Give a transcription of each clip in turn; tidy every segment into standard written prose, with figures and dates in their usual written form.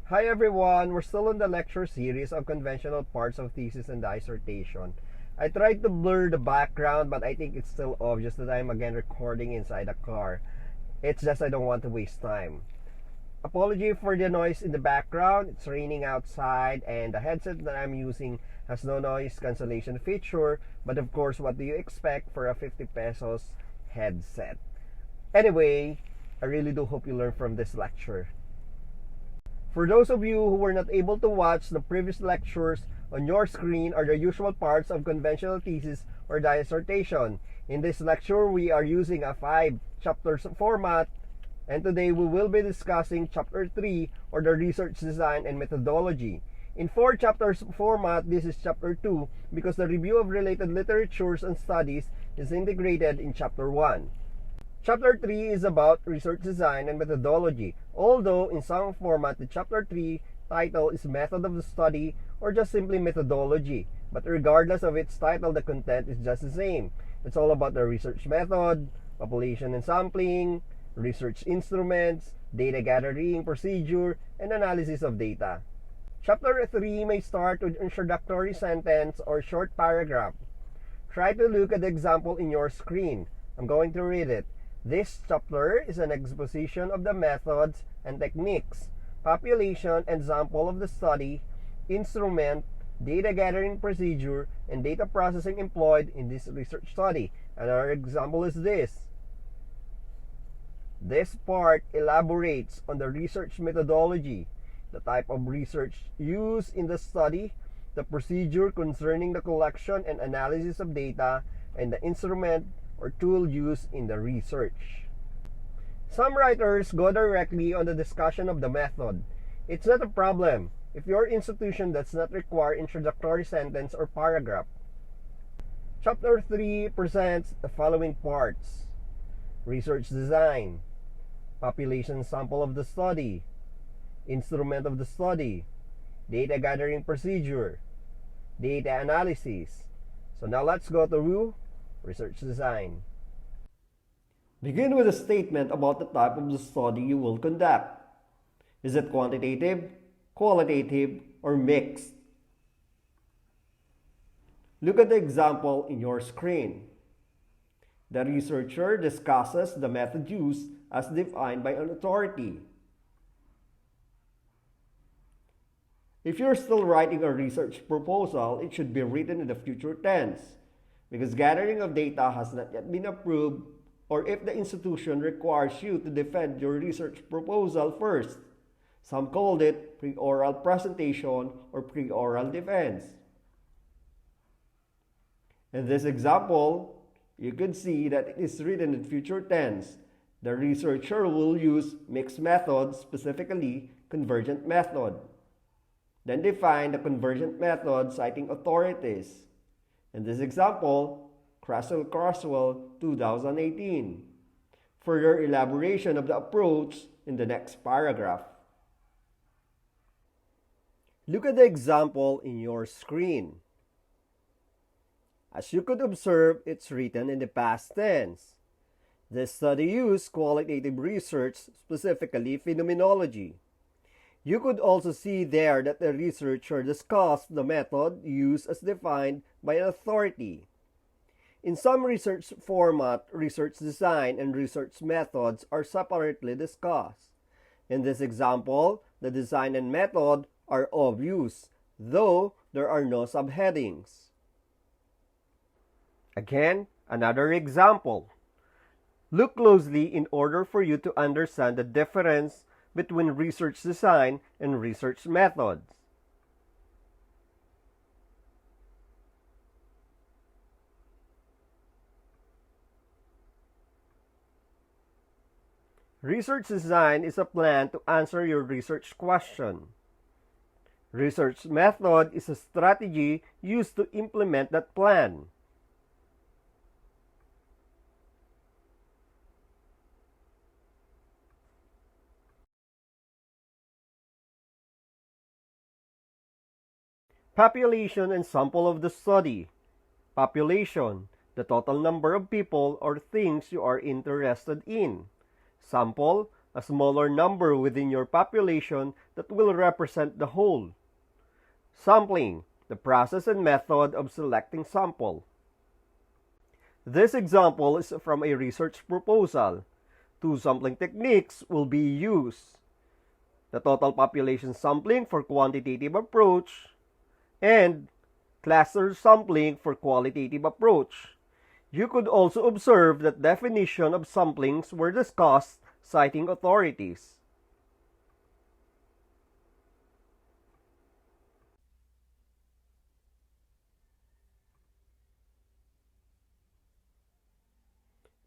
Hi everyone! We're still in the lecture series of conventional parts of thesis and dissertation. I tried to blur the background, but I think it's still obvious that I'm again recording inside a car. It's just I don't want to waste time. Apology for the noise in the background. It's raining outside and the headset that I'm using has no noise cancellation feature, but of course, what do you expect for a 50 pesos headset? Anyway, I really do hope you learn from this lecture. For those of you who were not able to watch the previous lectures, on your screen are the usual parts of conventional thesis or dissertation. In this lecture, we are using a 5 chapters format, and today we will be discussing chapter 3 or the research design and methodology. In 4 chapters format, this is chapter 2 because the review of related literatures and studies is integrated in chapter 1. Chapter 3 is about research design and methodology, although in some format the Chapter 3 title is Method of the Study or just simply Methodology. But regardless of its title, the content is just the same. It's all about the research method, population and sampling, research instruments, data gathering procedure, and analysis of data. Chapter 3 may start with introductory sentence or short paragraph. Try to look at the example in your screen. I'm going to read it. This chapter is an exposition of the methods and techniques, population and sample of the study, instrument, data gathering procedure, and data processing employed in this research study. Another example is this. This part elaborates on the research methodology, the type of research used in the study, the procedure concerning the collection and analysis of data, and the instrument or tool used in the research. Some writers go directly on the discussion of the method. It's not a problem if your institution does not require introductory sentence or paragraph. Chapter 3 presents the following parts: research design, population sample of the study, instrument of the study, data gathering procedure, data analysis. So now let's go to research design. Begin with a statement about the type of the study you will conduct. Is it quantitative, qualitative, or mixed? Look at the example in your screen. The researcher discusses the method used as defined by an authority. If you're still writing a research proposal, it should be written in the future tense, because gathering of data has not yet been approved, or if the institution requires you to defend your research proposal first. Some called it pre-oral presentation or pre-oral defense. In this example, you could see that it is written in future tense. The researcher will use mixed method, specifically convergent method. Then define the convergent method citing authorities. In this example, Croswell 2018. Further elaboration of the approach in the next paragraph. Look at the example in your screen. As you could observe, it's written in the past tense. This study used qualitative research, specifically phenomenology. You could also see there that the researcher discussed the method used as defined by an authority. In some research format, research design and research methods are separately discussed. In this example, the design and method are obvious, though there are no subheadings. Again, another example. Look closely in order for you to understand the difference between research design and research methods. Research design is a plan to answer your research question. Research method is a strategy used to implement that plan. Population and sample of the study. Population, the total number of people or things you are interested in. Sample, a smaller number within your population that will represent the whole. Sampling, the process and method of selecting sample. This example is from a research proposal. Two sampling techniques will be used. The total population sampling for quantitative approach and cluster sampling for qualitative approach. You could also observe that definition of samplings were discussed citing authorities.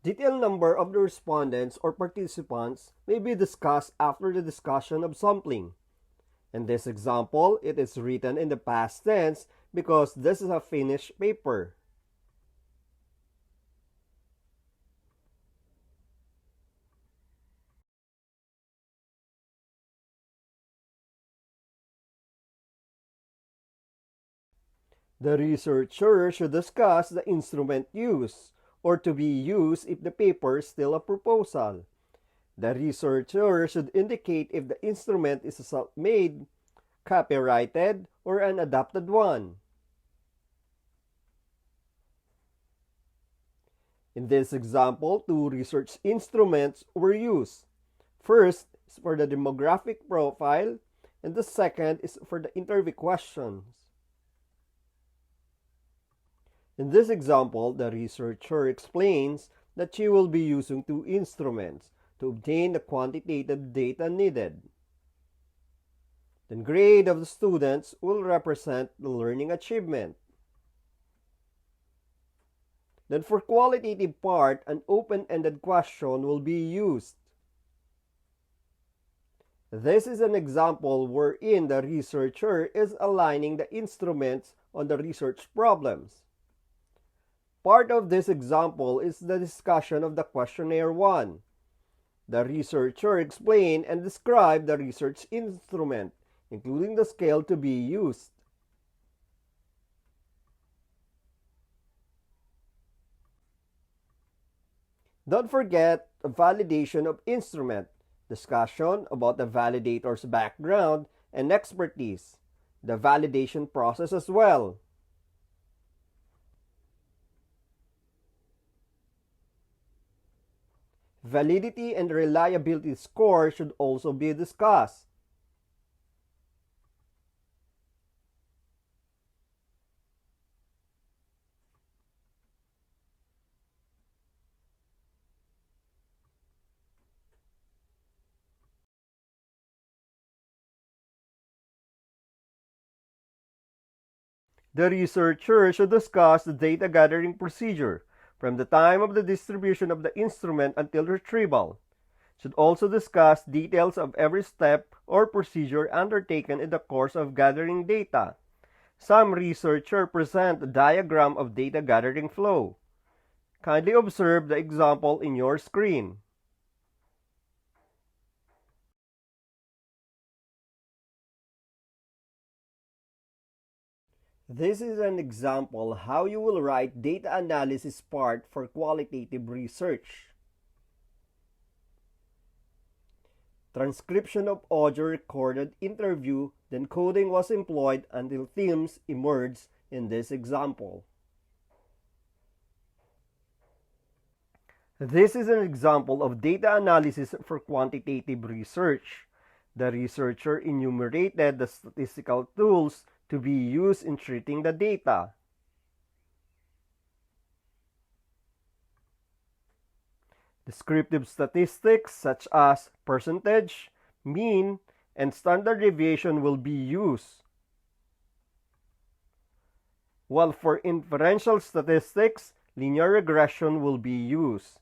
Detailed number of the respondents or participants may be discussed after the discussion of sampling. In this example, it is written in the past tense because this is a finished paper. The researcher should discuss the instrument used or to be used if the paper is still a proposal. The researcher should indicate if the instrument is a self-made, copyrighted, or an adapted one. In this example, two research instruments were used. First is for the demographic profile, and the second is for the interview questions. In this example, the researcher explains that she will be using two instruments to obtain the quantitative data needed. The grade of the students will represent the learning achievement. Then for qualitative part, an open-ended question will be used. This is an example wherein the researcher is aligning the instruments on the research problems. Part of this example is the discussion of the questionnaire 1. The researcher explained and described the research instrument, including the scale to be used. Don't forget the validation of instrument, discussion about the validator's background and expertise, the validation process as well. Validity and reliability score should also be discussed. The researcher should discuss the data gathering procedure from the time of the distribution of the instrument until retrieval. Should also discuss details of every step or procedure undertaken in the course of gathering data. Some researchers present a diagram of data gathering flow. Kindly observe the example in your screen. This is an example how you will write data analysis part for qualitative research. Transcription of audio recorded interview, then coding was employed until themes emerged in this example. This is an example of data analysis for quantitative research. The researcher enumerated the statistical tools to be used in treating the data. Descriptive statistics such as percentage, mean, and standard deviation will be used. While for inferential statistics, linear regression will be used.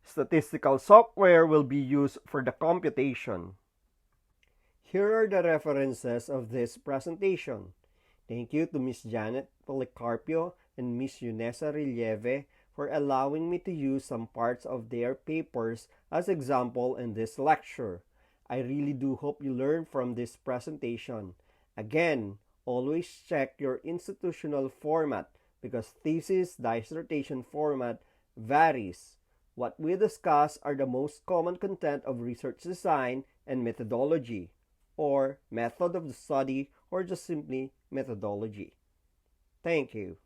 Statistical software will be used for the computation. Here are the references of this presentation. Thank you to Ms. Janet Policarpio and Ms. Yunesa Relieve for allowing me to use some parts of their papers as example in this lecture. I really do hope you learn from this presentation. Again, always check your institutional format because thesis dissertation format varies. What we discuss are the most common content of research design and methodology, or method of the study, or just simply methodology. Thank you.